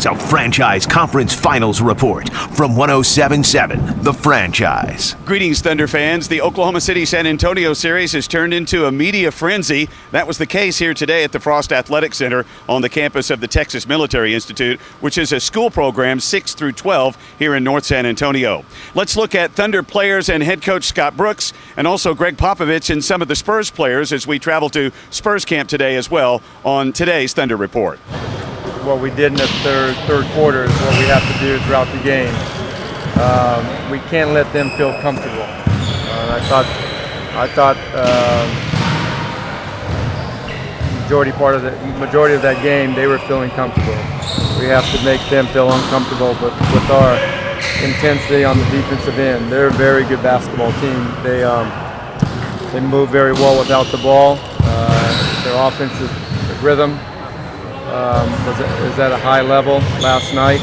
Here's a Franchise Conference Finals report from 107.7 The Franchise. Greetings, Thunder fans. The Oklahoma City-San Antonio series has turned into a media frenzy. That was the case here today at the Frost Athletic Center on the campus of the Texas Military Institute, which is a school program 6 through 12 here in North San Antonio. Let's look at Thunder players and head coach Scott Brooks and also Greg Popovich and some of the Spurs players as we travel to Spurs camp today as well on today's Thunder Report. What we did in the third quarter is what we have to do throughout the game. We can't let them feel comfortable. I thought majority of that game they were feeling comfortable. We have to make them feel uncomfortable, but with our intensity on the defensive end, they're a very good basketball team. They move very well without the ball. Their offensive rhythm was at a high level last night,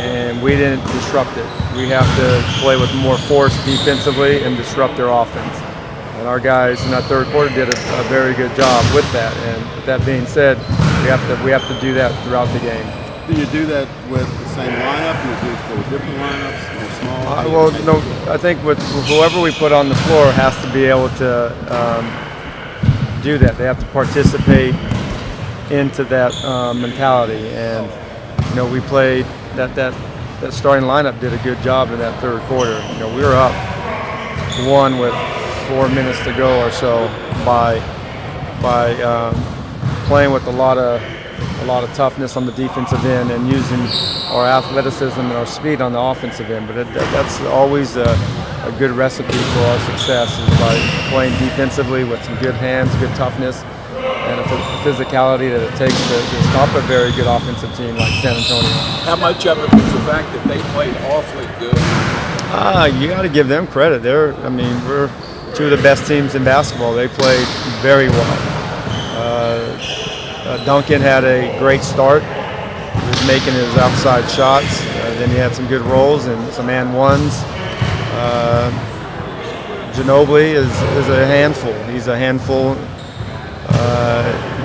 and we didn't disrupt it. We have to play with more force defensively and disrupt their offense. And our guys in that third quarter did a very good job with that. And with that being said, we have to do that throughout the game. Do you do that with the same lineup? Do you do it with different lineups, or small? Well, no. I think with whoever we put on the floor has to be able to do that. They have to participate into that mentality, and we played that starting lineup did a good job in that third quarter. We were up one with 4 minutes to go or so by playing with a lot of toughness on the defensive end and using our athleticism and our speed on the offensive end. But that's always a good recipe for our success, is by playing defensively with some good hands, good toughness, and a physicality that it takes to stop a very good offensive team like San Antonio. How much of it was the fact that they played awfully good? You got to give them credit. We're two of the best teams in basketball. They played very well. Duncan had a great start. He was making his outside shots. Then he had some good rolls and some and ones. Ginobili is a handful. He's a handful.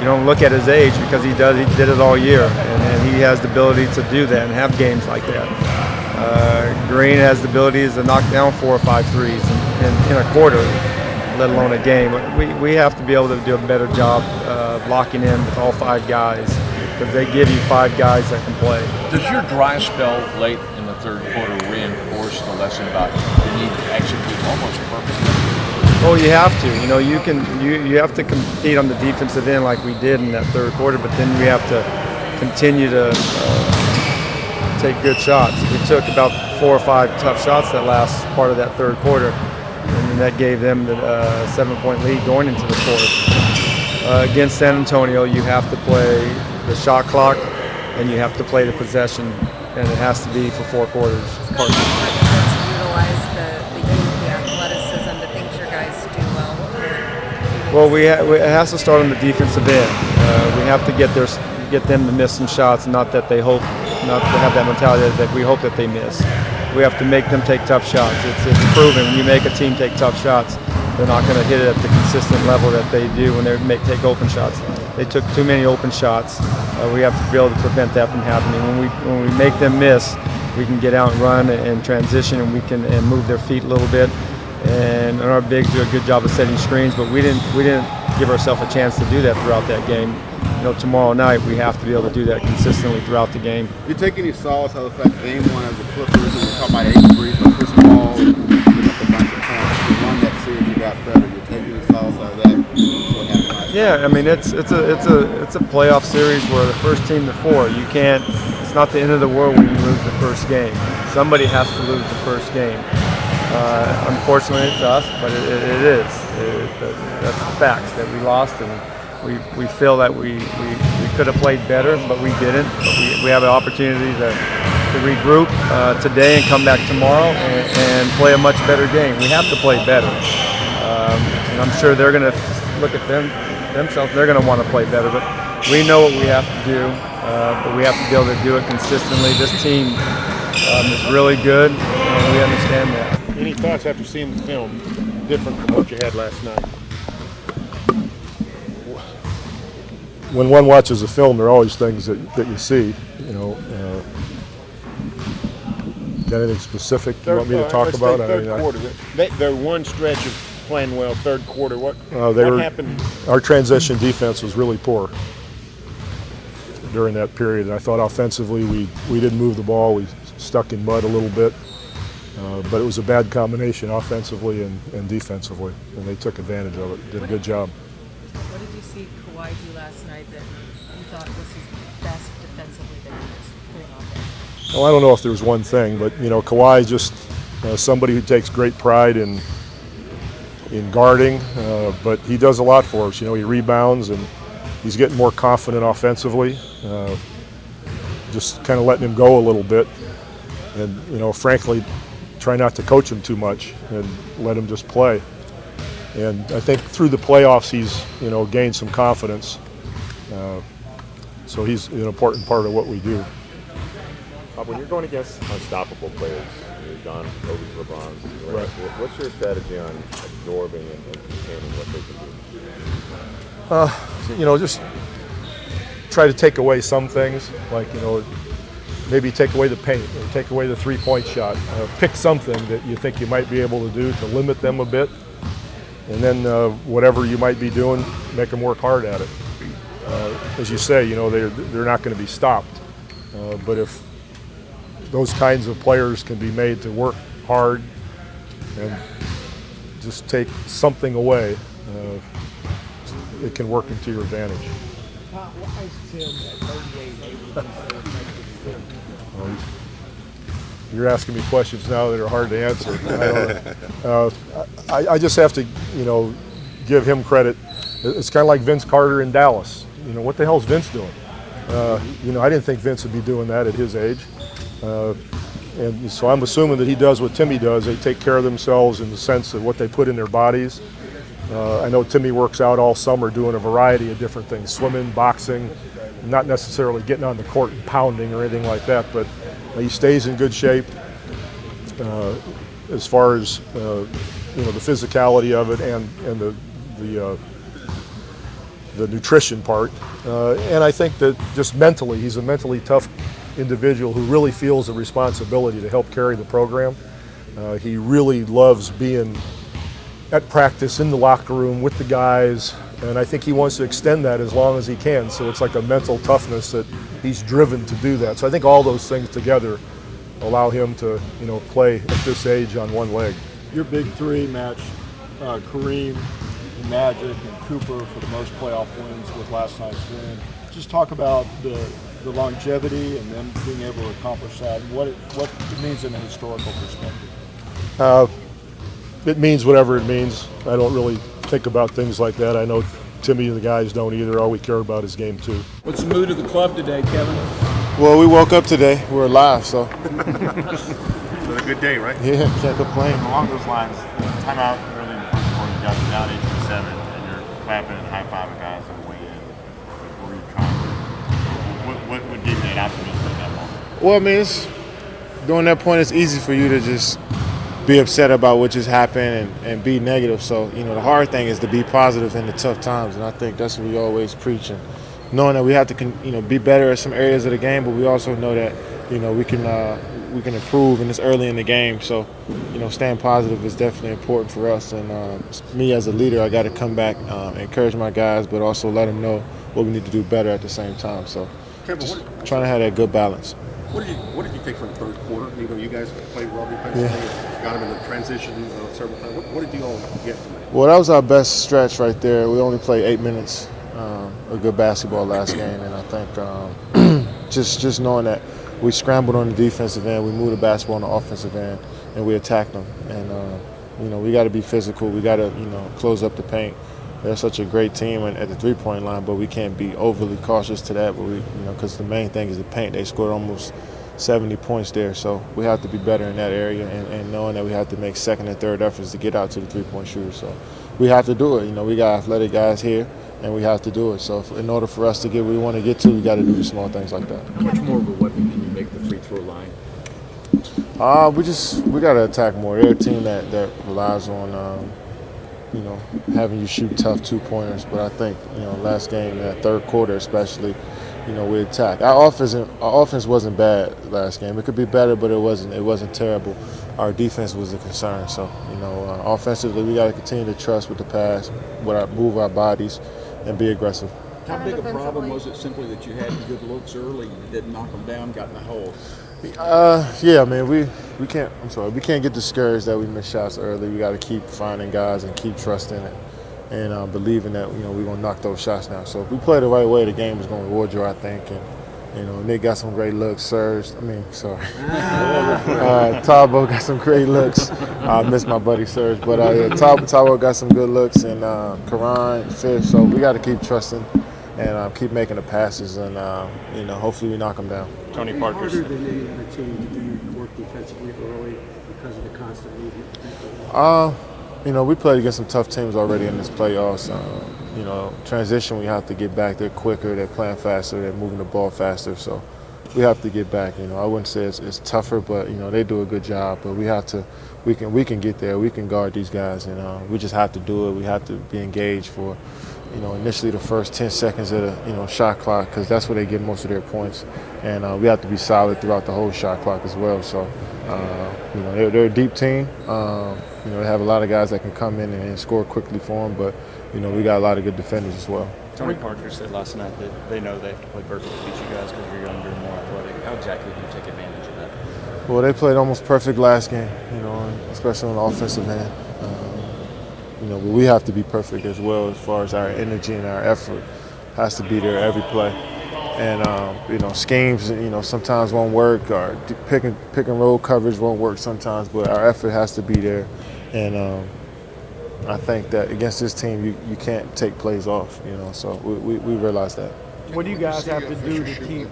You don't look at his age because he did it all year, and he has the ability to do that and have games like that. Green has the ability to knock down 4 or 5 threes in a quarter, let alone a game. We have to be able to do a better job locking in with all 5 guys, because they give you 5 guys that can play. Does your dry spell late in the third quarter reinforce the lesson about the need to execute almost perfectly? Oh, you have to. You have to compete on the defensive end like we did in that third quarter, but then we have to continue to take good shots. We took about 4 or 5 tough shots that last part of that third quarter, and then that gave them the 7-point lead going into the fourth. Against San Antonio, you have to play the shot clock, and you have to play the possession, and it has to be for 4 quarters. Well, it has to start on the defensive end. We have to get them to miss some shots, not that they hope, not to have that mentality that we hope that they miss. We have to make them take tough shots. It's proven when you make a team take tough shots, they're not going to hit it at the consistent level that they do when they take open shots. They took too many open shots. We have to be able to prevent that from happening. When we make them miss, we can get out and run and transition, and we can move their feet a little bit. And our bigs do a good job of setting screens, but we didn't give ourselves a chance to do that throughout that game. Tomorrow night we have to be able to do that consistently throughout the game. You take any solace out of the fact that game 1 of the Clippers, and we're talking about 8 degrees, but Chris Paul put up a bunch of points. You won that series, you got better. You take any solace out of that? What happened last night? It's a playoff series where the first team to 4. You can't. It's not the end of the world when you lose the first game. Somebody has to lose the first game. Unfortunately, it's us, but it is. That's the facts that we lost, and we feel that we could have played better, but we didn't. But we have an opportunity to regroup today and come back tomorrow and play a much better game. We have to play better, and I'm sure they're going to look at themselves. They're going to want to play better, but we know what we have to do. But we have to be able to do it consistently. This team is really good, and we understand that. Any thoughts after seeing the film different from what you had last night? When one watches a film, there are always things that you see. Got anything specific you want me to talk about? Third quarter. Their one stretch of playing well, third quarter. What happened? Our transition defense was really poor during that period. And I thought offensively we didn't move the ball. We stuck in mud a little bit. But it was a bad combination offensively and defensively, and they took advantage of it. Did a good job. What did you see Kawhi do last night that you thought was his best defensively that he was putting on there? Well, I don't know if there was one thing, but Kawhi is just somebody who takes great pride in guarding, but he does a lot for us. He rebounds and he's getting more confident offensively. Just kind of letting him go a little bit, and frankly, try not to coach him too much and let him just play. And I think through the playoffs he's gained some confidence. So he's an important part of what we do. When you're going against unstoppable players, John, Kobe, LeBron, right. What's your strategy on absorbing and containing what they can do? Just try to take away some things, like maybe take away the paint or take away the three-point shot. Pick something that you think you might be able to do to limit them a bit, and then whatever you might be doing, make them work hard at it. As you say, they're not going to be stopped, but if those kinds of players can be made to work hard and just take something away, it can work into your advantage. Why is Tim at 38 able to You're asking me questions now that are hard to answer. I just have to, give him credit. It's kind of like Vince Carter in Dallas. What the hell's Vince doing? I didn't think Vince would be doing that at his age. And so I'm assuming that he does what Timmy does. They take care of themselves in the sense of what they put in their bodies. I know Timmy works out all summer doing a variety of different things, swimming, boxing, not necessarily getting on the court and pounding or anything like that, but he stays in good shape as far as the physicality of it and the nutrition part. And I think that just mentally, he's a mentally tough individual who really feels a responsibility to help carry the program. He really loves being at practice in the locker room with the guys, and I think he wants to extend that as long as he can. So it's like a mental toughness that he's driven to do that. So I think all those things together allow him to, play at this age on one leg. Your big three match Kareem, Magic, and Cooper for the most playoff wins with last night's win. Just talk about the longevity and them being able to accomplish that, and what it means in a historical perspective. It means whatever it means. I don't really think about things like that. I know Timmy and the guys don't either. All we care about is game 2. What's the mood of the club today, Kevin? Well, we woke up today. We're alive, so. So a good day, right? Yeah, can't complain. Along those lines, timeout early in the first quarter, you got down 8-7, and you're clapping and high-fiving guys on the way in. What were you trying to do? What would give you that optimism at that moment? Well, during that point, it's easy for you to just be upset about what just happened and be negative. So, the hard thing is to be positive in the tough times, and I think that's what we always preach. And knowing that we have to, be better at some areas of the game, but we also know that, we can improve, and it's early in the game. So, staying positive is definitely important for us. And me as a leader, I got to come back, encourage my guys, but also let them know what we need to do better at the same time. So, Kevin, trying to have that good balance. What did you take from the third quarter? You guys played well defensively, got him in the transition several times. What did you all get from that? Well, that was our best stretch right there. We only played 8 minutes of good basketball last game, and I think just knowing that we scrambled on the defensive end, we moved the basketball on the offensive end, and we attacked them. And we got to be physical. We got to close up the paint. They're such a great team at the three-point line, but we can't be overly cautious to that. But because the main thing is the paint. They scored almost 70 points there, so we have to be better in that area. And knowing that we have to make second and third efforts to get out to the three-point shooters, so we have to do it. We got athletic guys here, and we have to do it. So in order for us to get where we want to get to, we got to do the small things like that. How much more of a weapon can you make the free throw line? We got to attack more. They're a team that relies on. Having you shoot tough 2-pointers. But I think, last game, that third quarter especially, we attack. Our offense wasn't bad last game. It could be better, but it wasn't terrible. Our defense was a concern. So, offensively, we got to continue to trust with the pass, move our bodies, and be aggressive. How big a problem was it simply that you had good looks early, you didn't knock them down, got in the hole? Yeah, man, we can't get discouraged that we miss shots early. We got to keep finding guys and keep trusting it and believing that we're going to knock those shots now. So if we play the right way, the game is going to reward you, I think. And Nick got some great looks. Tabo got some great looks. I miss my buddy Serge, but Tabo got some good looks, and Karan, Fifth. So we got to keep trusting and keep making the passes, and hopefully we knock them down. Tony Parker. Harder than any other team to work defensively early because of the constant movement. We played against some tough teams already in this playoffs. Transition, we have to get back. They're quicker, they're playing faster, they're moving the ball faster. So we have to get back. I wouldn't say it's tougher, but they do a good job. But we can get there. We can guard these guys, and we just have to do it. We have to be engaged for initially the first 10 seconds of the shot clock, because that's where they get most of their points. And we have to be solid throughout the whole shot clock as well. So they're a deep team. They have a lot of guys that can come in and score quickly for them, but we got a lot of good defenders as well. Tony Parker said last night that they know they have to play perfect to beat you guys because you're younger and more athletic. How exactly do you take advantage of that? Well, they played almost perfect last game, especially on the offensive end. But we have to be perfect as well as far as our energy and our effort has to be there every play. And schemes, sometimes won't work, or pick and roll coverage won't work sometimes, but our effort has to be there. And I think that against this team, you can't take plays off, so we realize that. What do you guys have to do to keep? Do you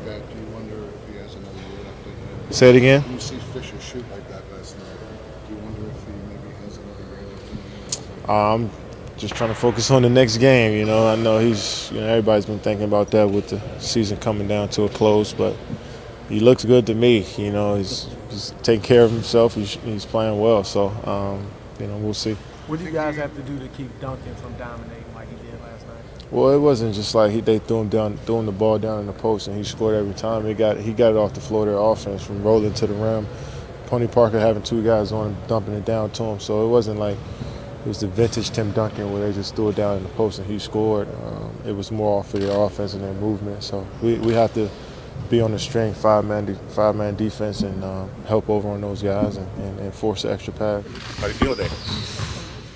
wonder if he has another year left in him? Say it again? You see Fisher shoot like that last night. Do you wonder if he maybe has another year left in him? I'm just trying to focus on the next game. I know he's, everybody's been thinking about that with the season coming down to a close, but he looks good to me. He's taking care of himself. He's playing well, so we'll see. What do you guys have to do to keep Duncan from dominating like he did last night? Well, it wasn't just like they throwing the ball down in the post and he scored every time. He got it off the floor, their offense, from rolling to the rim. Tony Parker having two guys on him, dumping it down to him. So it wasn't like it was the vintage Tim Duncan where they just threw it down in the post and he scored. It was more off of their offense and their movement. So we have to be on the string, five-man defense, and help over on those guys and force the extra pass. How do you feel today?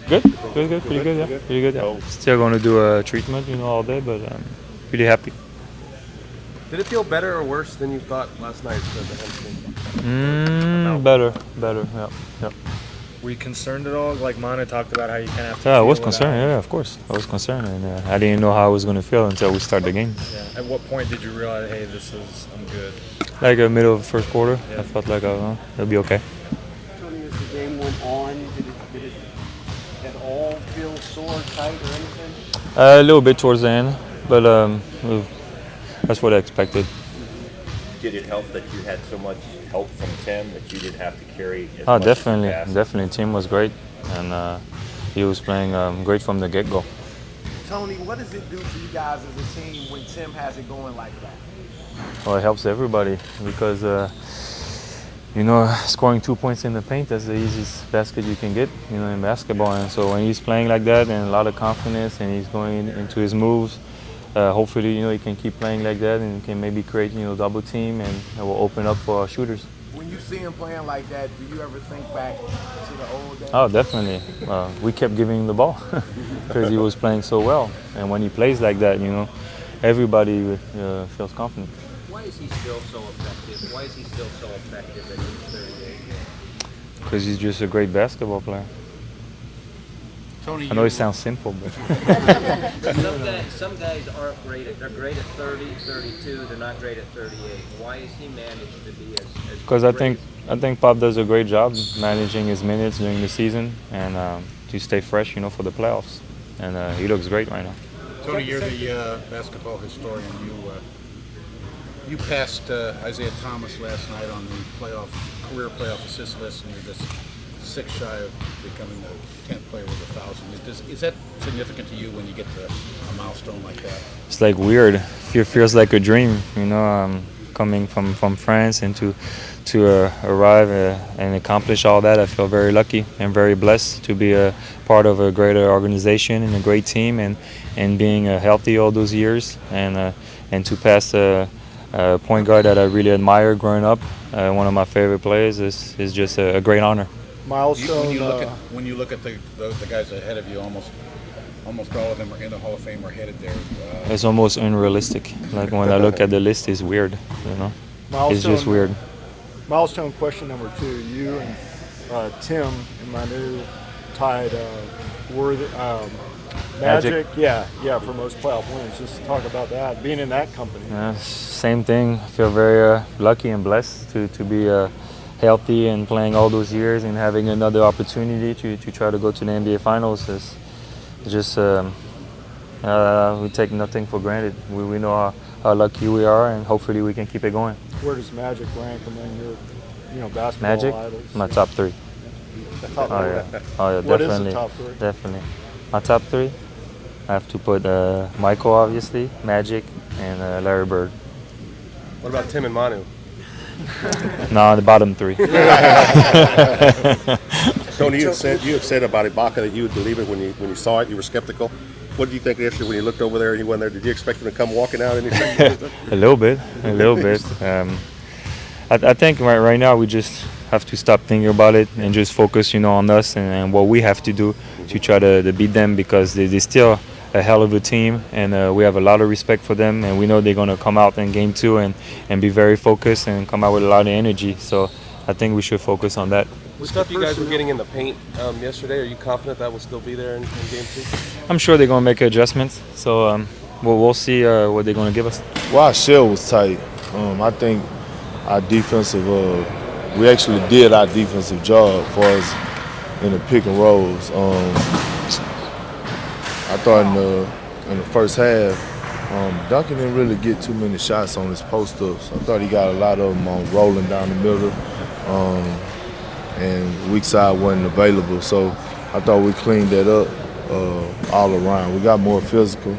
Good, pretty good, yeah, pretty good. Yeah. Still going to do a treatment, all day, but pretty happy. Did it feel better or worse than you thought last night for the hamstring? Better, yeah. Were you concerned at all? Like Mana talked about how you kind of have to I was concerned, yeah, of course. I was concerned, and I didn't know how I was going to feel until we started the game. Yeah. At what point did you realize, hey, I'm good? Like middle of the first quarter, yeah. I felt like it'll be okay. Tony, as the game went on, did it at all feel sore, tight, or anything? A little bit towards the end, but that's what I expected. Did it help that you had so much help from Tim that you didn't have to carry as much Definitely. Tim was great, and he was playing great from the get-go. Tony, what does it do to you guys as a team when Tim has it going like that? Well, it helps everybody because, scoring 2 points in the paint, that's the easiest basket you can get, in basketball. And so when he's playing like that and a lot of confidence and he's going into his moves, hopefully, he can keep playing like that and can maybe create, double team, and it will open up for our shooters. When you see him playing like that, do you ever think back to the old days? Oh, definitely. We kept giving him the ball because he was playing so well. And when he plays like that, everybody feels confident. Why is he still so effective? Why is he still so effective at age 38? Because he's just a great basketball player. Tony, I know it sounds simple, but some guys aren't great they're great at 30, 32, they're not great at 38. Why has he managed to be as because I think Pop does a great job managing his minutes during the season and to stay fresh, for the playoffs. And he looks great right now. Tony, you're the basketball historian. You passed Isaiah Thomas last night on the career playoff assist list, and you're just 6 shy of becoming the 10th player with 1,000. Is that significant to you when you get to a milestone like that? It's like weird feels like a dream, you know, coming from France and to arrive and accomplish all that. I feel very lucky and very blessed to be a part of a greater organization and a great team, and being healthy all those years, and to pass a point guard that I really admire growing up, one of my favorite players, is just a great honor. Milestone. When you look at the guys ahead of you, almost all of them are in the Hall of Fame or headed there. It's almost unrealistic. Like when I look at the list, it's weird. You know, it's just weird. Milestone question number 2. You and Tim and Manu tied Magic. Yeah, for most playoff wins. Just talk about that, being in that company. Same thing. I feel very lucky and blessed to be healthy and playing all those years and having another opportunity to try to go to the NBA Finals. Is just we take nothing for granted. We know how lucky we are, and hopefully we can keep it going. Where does Magic rank among your basketball Magic? idols? My top 3. Top Oh yeah, What definitely. is the top 3? Definitely. My top 3, I have to put Michael, obviously, Magic, and Larry Bird. What about Tim and Manu? No, the bottom 3. Tony, you had said about Ibaka that you would believe it when you saw it. You were skeptical. What did you think yesterday when you looked over there and he went there? Did you expect him to come walking out any second? A little bit. I think right now we just have to stop thinking about it and just focus, on us and what we have to do to try to beat them, because they're still a hell of a team, and we have a lot of respect for them, and we know they're going to come out in game 2 and be very focused and come out with a lot of energy. So I think we should focus on that. The stuff you guys were getting in the paint yesterday, are you confident that will still be there in game 2? I'm sure they're going to make adjustments, so we'll see what they're going to give us. Well, our shell was tight. I think our defensive, we actually did our defensive job as far as in the pick and rolls. I thought in the first half, Duncan didn't really get too many shots on his post-ups. I thought he got a lot of them on rolling down the middle, and weak side wasn't available. So I thought we cleaned that up all around. We got more physical,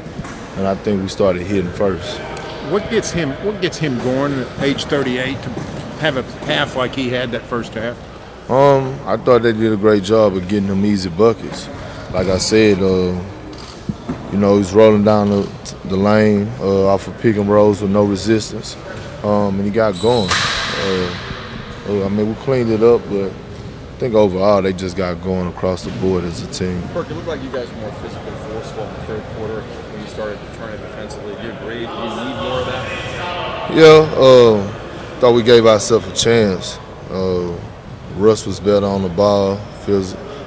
and I think we started hitting first. What gets him going at age 38 to have a half like he had that first half? I thought they did a great job of getting him easy buckets. Like I said, he's rolling down the lane off of pick and rolls with no resistance, and he got going. We cleaned it up, but I think overall they just got going across the board as a team. Perk, it looked like you guys were more physically forceful in the third quarter when you started to turn it defensively. Do you agree? Do you need more of that? Yeah, thought we gave ourselves a chance. Russ was better on the ball.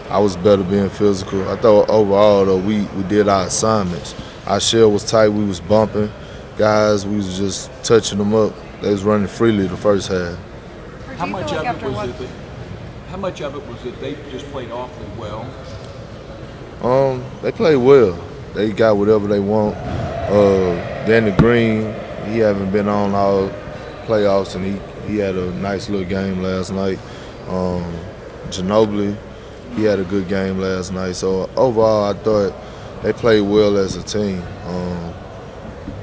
I was better being physical. I thought overall, though, we did our assignments. Our shell was tight. We was bumping. Guys, we was just touching them up. They was running freely the first half. How much of it was that they just played awfully well? They played well. They got whatever they want. Danny Green, he haven't been on all playoffs, and he had a nice little game last night. Ginobili, he had a good game last night. So overall, I thought they played well as a team.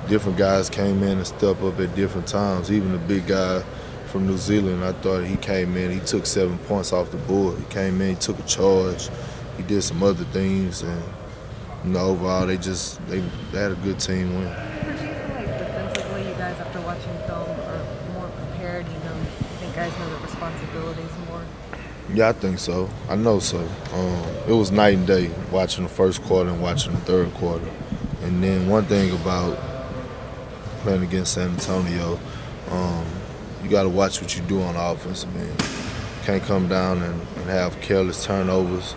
Different guys came in and stepped up at different times. Even the big guy from New Zealand, I thought he came in, he took 7 points off the board. He came in, he took a charge. He did some other things, and overall, they had a good team win. Do you feel like defensively, you guys, after watching film, are more prepared? You think guys know their responsibilities more? Yeah, I think so. I know so. It was night and day watching the first quarter and watching the third quarter. And then one thing about playing against San Antonio, you got to watch what you do on the offensive end. You can't come down and have careless turnovers,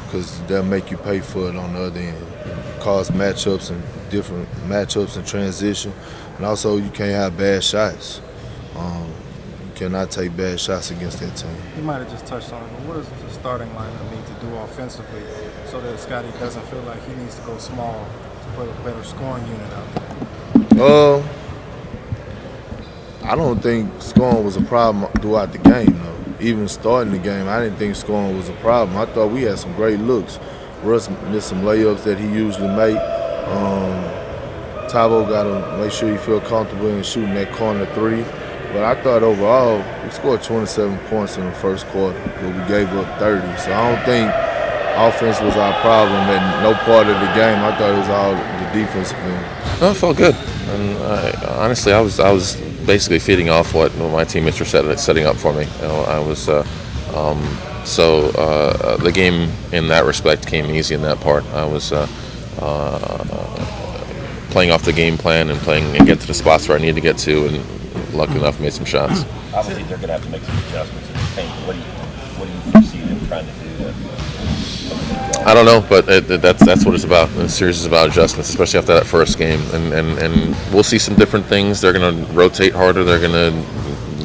because they'll make you pay for it on the other end. Cause matchups and different matchups and transition. And also, you can't have bad shots. You cannot take bad shots against that team. You might have just touched on it, but what does the starting lineup need to do offensively so that Scotty doesn't feel like he needs to go small to put a better scoring unit out there? I don't think scoring was a problem throughout the game, though. Even starting the game, I didn't think scoring was a problem. I thought we had some great looks. Russ missed some layups that he usually make. Tabo got to make sure you feel comfortable in shooting that corner three. But I thought overall, we scored 27 points in the first quarter, but we gave up 30. So I don't think offense was our problem at no part of the game. I thought it was all the defensive end. No, it felt good. And honestly, I was basically feeding off what my teammates were setting up for me. You know, I was the game in that respect came easy in that part. I was playing off the game plan and playing and get to the spots where I needed to get to, and lucky enough made some shots. Obviously, they're going to have to make some adjustments in the paint. What do you foresee them trying to do? I don't know, but that's what it's about. The series is about adjustments, especially after that first game, and we'll see some different things. They're going to rotate harder. They're going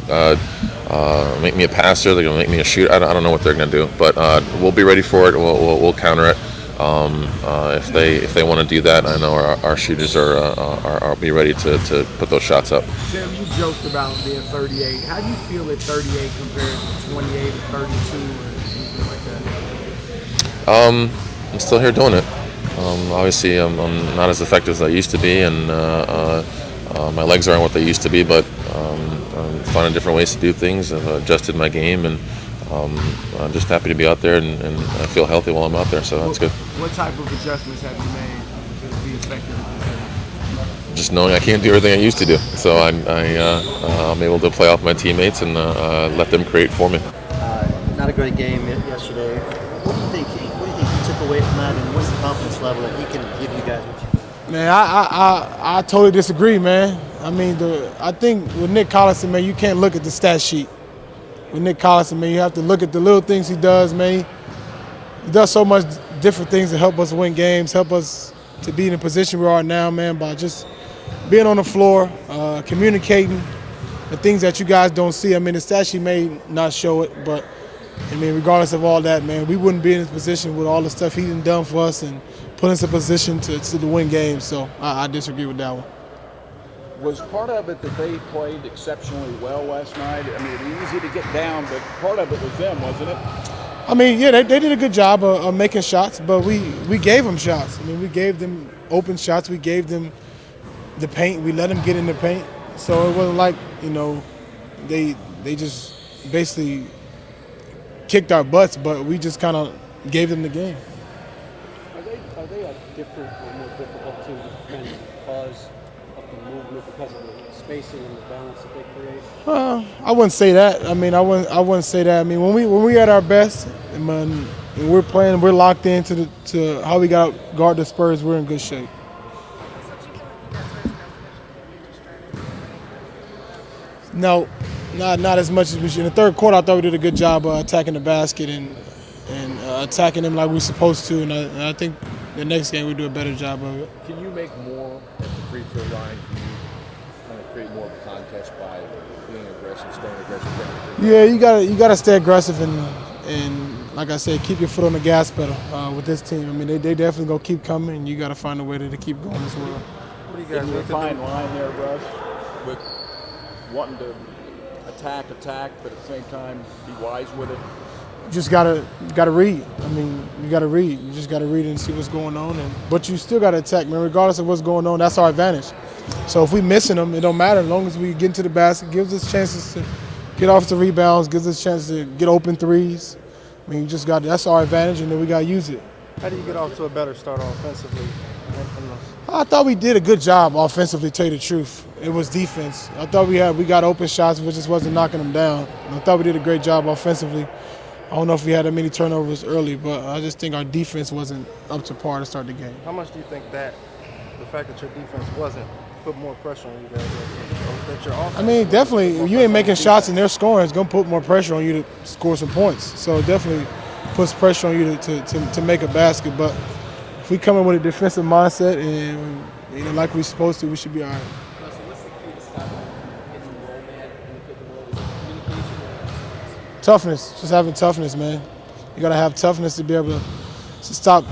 to make me a passer. They're going to make me a shooter. I don't know what they're going to do, but we'll be ready for it. We'll counter it. If they want to do that, I know our shooters are be ready to put those shots up. Tim, you joked about being 38. How do you feel at 38 compared to 28 or 32 or anything like that? I'm still here doing it. Obviously, I'm not as effective as I used to be, and my legs aren't what they used to be. But I'm finding different ways to do things. I've adjusted my game, and I'm just happy to be out there, and I feel healthy while I'm out there. So that's good. What type of adjustments have you made to be effective at this game? Just knowing I can't do everything I used to do, so I'm able to play off my teammates and let them create for me. Not a great game yesterday. What do you think you took away from that, and what's the confidence level that he can give you guys? Man, I totally disagree, man. I mean, I think with Nick Collison, man, you can't look at the stat sheet. With Nick Collison, man, you have to look at the little things he does, man. He does so much different things to help us win games, help us to be in the position we are now, man, by just being on the floor, communicating, the things that you guys don't see. I mean, the stat sheet may not show it, but, I mean, regardless of all that, man, we wouldn't be in this position with all the stuff he's done for us and put us in a position to win games. So I disagree with that one. Was part of it that they played exceptionally well last night? I mean, it was easy to get down, but part of it was them, wasn't it? I mean, yeah, they did a good job of making shots, but we gave them shots. I mean, we gave them open shots. We gave them the paint. We let them get in the paint. So it wasn't like, you know, they just basically kicked our butts, but we just kind of gave them the game. Are they a different or more difficult team to defend because of the movement, because of the spacing and the balance that they create? I wouldn't say that. I mean, I wouldn't say that. I mean, when we at our best, and when we're playing, we're locked into to how we got to guard the Spurs. We're in good shape. No, not as much as we should. In the third quarter, I thought we did a good job attacking the basket and attacking them like we were supposed to. And I think the next game we do a better job of it. Can you make more at the free throw line? Can you kind of create more of a contest by being aggressive, staying aggressive? Yeah, you gotta stay aggressive and like I said, keep your foot on the gas pedal with this team. I mean, they definitely gonna keep coming, and you gotta find a way to keep going as well. What do you guys? Is there a fine line there, Russ, with wanting to attack, but at the same time be wise with it? You just gotta read. I mean, you gotta read. You just gotta read and see what's going on. But you still gotta attack, man. Regardless of what's going on, that's our advantage. So if we missing them, it don't matter. As long as we get into the basket, gives us chances to get off the rebounds, gives us a chance to get open threes. I mean, that's our advantage, and then we gotta use it. How do you get off to a better start offensively? I thought we did a good job offensively, to tell you the truth. It was defense. I thought we got open shots, we just wasn't knocking them down. And I thought we did a great job offensively. I don't know if we had that many turnovers early, but I just think our defense wasn't up to par to start the game. How much do you think that the fact that your defense wasn't put more pressure on you guys? That your offense, I mean, definitely, if you ain't making shots and they're scoring, it's going to put more pressure on you to score some points. So it definitely puts pressure on you to make a basket. But if we come in with a defensive mindset and like we're supposed to, we should be all right. Toughness, just having toughness, man. You got to have toughness to be able to stop,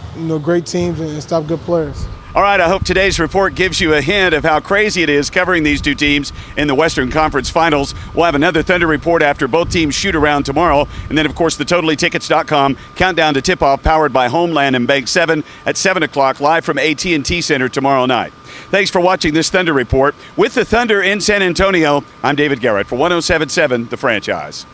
great teams and stop good players. All right, I hope today's report gives you a hint of how crazy it is covering these two teams in the Western Conference Finals. We'll have another Thunder report after both teams shoot around tomorrow. And then, of course, the TotallyTickets.com countdown to tip-off powered by Homeland and Bank 7 at 7 o'clock live from AT&T Center tomorrow night. Thanks for watching this Thunder report. With the Thunder in San Antonio, I'm David Garrett for 107.7 The Franchise.